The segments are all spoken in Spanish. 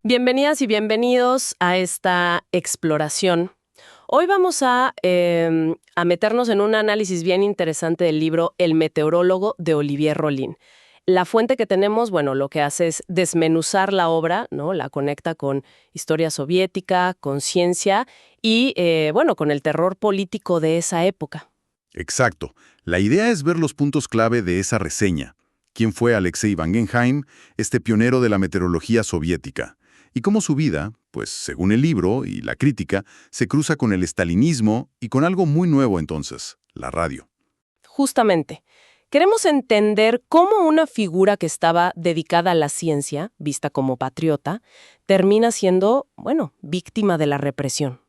Bienvenidas y bienvenidos a esta exploración. Hoy vamos a meternos en un análisis bien interesante del libro El meteorólogo de Olivier Rollin. La fuente que tenemos, bueno, lo que hace es desmenuzar la obra, ¿no? La conecta con historia soviética, con ciencia y, con el terror político de esa época. Exacto. La idea es ver los puntos clave de esa reseña. ¿Quién fue Alexei Van Genheim, este pionero de la meteorología soviética? Y cómo su vida, pues según el libro y la crítica, se cruza con el estalinismo y con algo muy nuevo entonces, la radio. Justamente, queremos entender cómo una figura que estaba dedicada a la ciencia, vista como patriota, termina siendo, víctima de la represión.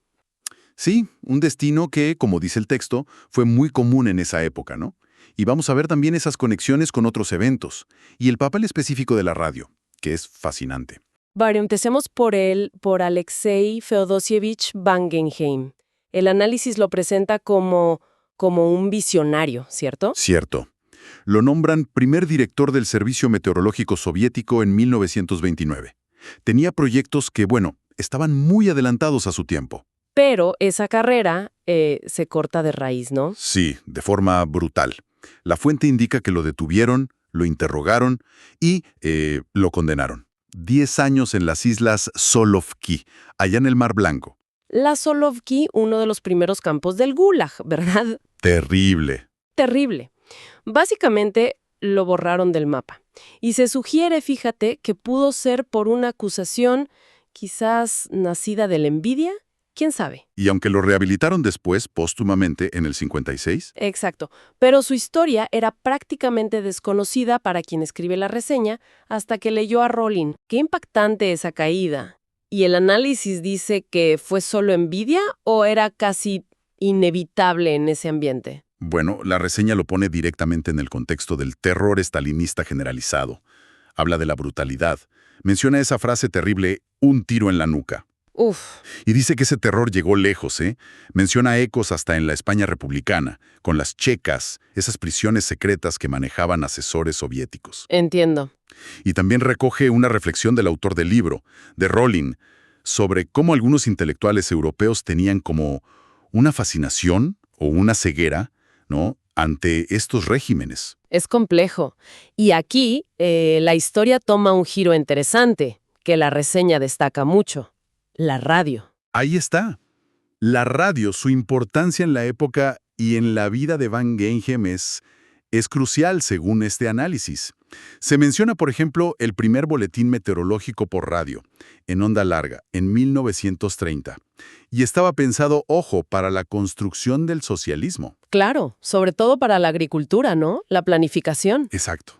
Sí, un destino que, como dice el texto, fue muy común en esa época, ¿no? Y vamos a ver también esas conexiones con otros eventos y el papel específico de la radio, que es fascinante. Empecemos por Alexei Feodosievich Van Genheim. El análisis lo presenta como un visionario, ¿cierto? Cierto. Lo nombran primer director del Servicio Meteorológico Soviético en 1929. Tenía proyectos que, estaban muy adelantados a su tiempo. Pero esa carrera se corta de raíz, ¿no? Sí, de forma brutal. La fuente indica que lo detuvieron, lo interrogaron y lo condenaron. 10 años en las islas Solovki, allá en el Mar Blanco. La Solovki, uno de los primeros campos del Gulag, ¿verdad? Terrible. Terrible. Básicamente lo borraron del mapa. Y se sugiere, fíjate, que pudo ser por una acusación quizás nacida de la envidia. ¿Quién sabe? Y aunque lo rehabilitaron después, póstumamente, en el 56. Exacto. Pero su historia era prácticamente desconocida para quien escribe la reseña hasta que leyó a Rollin. Qué impactante esa caída. ¿Y el análisis dice que fue solo envidia o era casi inevitable en ese ambiente? Bueno, la reseña lo pone directamente en el contexto del terror estalinista generalizado. Habla de la brutalidad. Menciona esa frase terrible, un tiro en la nuca. Uf. Y dice que ese terror llegó lejos, ¿eh? Menciona ecos hasta en la España republicana, con las checas, esas prisiones secretas que manejaban asesores soviéticos. Entiendo. Y también recoge una reflexión del autor del libro, de Rollin, sobre cómo algunos intelectuales europeos tenían como una fascinación o una ceguera, ¿no?, ante estos regímenes. Es complejo. Y aquí la historia toma un giro interesante, que la reseña destaca mucho. La radio. Ahí está. La radio, su importancia en la época y en la vida de Van Genheim es crucial según este análisis. Se menciona, por ejemplo, el primer boletín meteorológico por radio, en onda larga, en 1930. Y estaba pensado, ojo, para la construcción del socialismo. Claro, sobre todo para la agricultura, ¿no? La planificación. Exacto.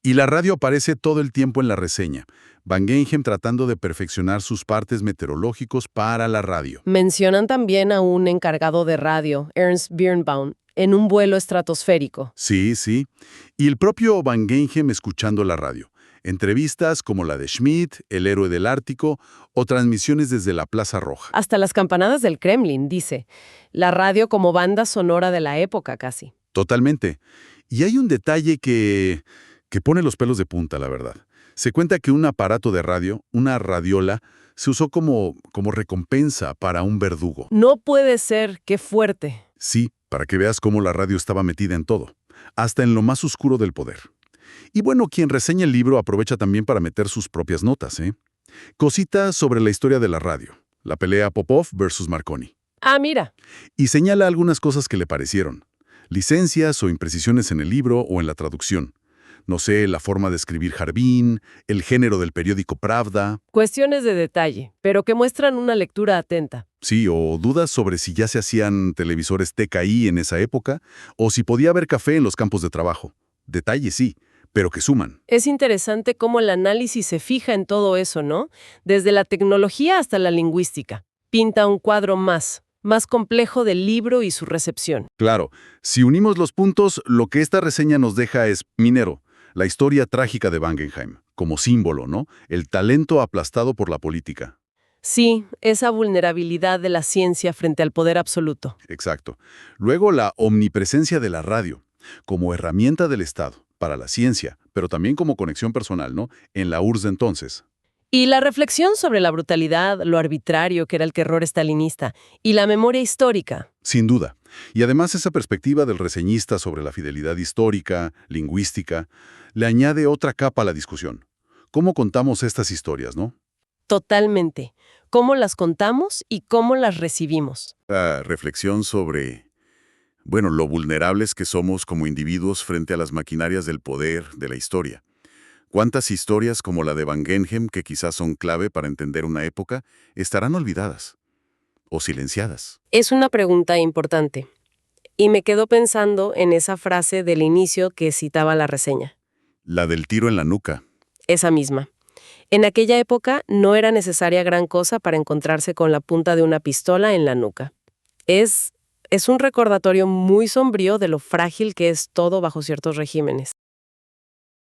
Y la radio aparece todo el tiempo en la reseña. Van Genheim tratando de perfeccionar sus partes meteorológicos para la radio. Mencionan también a un encargado de radio, Ernst Birnbaum, en un vuelo estratosférico. Sí, sí. Y el propio Van Genheim escuchando la radio. Entrevistas como la de Schmidt, El héroe del Ártico, o transmisiones desde la Plaza Roja. Hasta las campanadas del Kremlin, dice. La radio como banda sonora de la época casi. Totalmente. Y hay un detalle que pone los pelos de punta, la verdad. Se cuenta que un aparato de radio, una radiola, se usó como recompensa para un verdugo. No puede ser, qué fuerte. Sí, para que veas cómo la radio estaba metida en todo, hasta en lo más oscuro del poder. Y bueno, quien reseña el libro aprovecha también para meter sus propias notas, ¿eh? Cositas sobre la historia de la radio, la pelea Popov versus Marconi. Ah, mira. Y señala algunas cosas que le parecieron. Licencias o imprecisiones en el libro o en la traducción. No sé, la forma de escribir Jarbín, el género del periódico Pravda. Cuestiones de detalle, pero que muestran una lectura atenta. Sí, o dudas sobre si ya se hacían televisores TKI en esa época, o si podía haber café en los campos de trabajo. Detalles sí, pero que suman. Es interesante cómo el análisis se fija en todo eso, ¿no? Desde la tecnología hasta la lingüística. Pinta un cuadro más complejo del libro y su recepción. Claro, si unimos los puntos, lo que esta reseña nos deja es minero. La historia trágica de Van Genheim, como símbolo, ¿no? El talento aplastado por la política. Sí, esa vulnerabilidad de la ciencia frente al poder absoluto. Exacto. Luego la omnipresencia de la radio, como herramienta del Estado, para la ciencia, pero también como conexión personal, ¿no? En la URSS de entonces. Y la reflexión sobre la brutalidad, lo arbitrario que era el terror stalinista, y la memoria histórica. Sin duda. Y además esa perspectiva del reseñista sobre la fidelidad histórica, lingüística, le añade otra capa a la discusión. ¿Cómo contamos estas historias, no? Totalmente. Cómo las contamos y cómo las recibimos. La reflexión sobre, bueno, lo vulnerables que somos como individuos frente a las maquinarias del poder, de la historia. ¿Cuántas historias como la de Van Genhem, que quizás son clave para entender una época, estarán olvidadas o silenciadas? Es una pregunta importante. Y me quedo pensando en esa frase del inicio que citaba la reseña. La del tiro en la nuca. Esa misma. En aquella época no era necesaria gran cosa para encontrarse con la punta de una pistola en la nuca. Es un recordatorio muy sombrío de lo frágil que es todo bajo ciertos regímenes.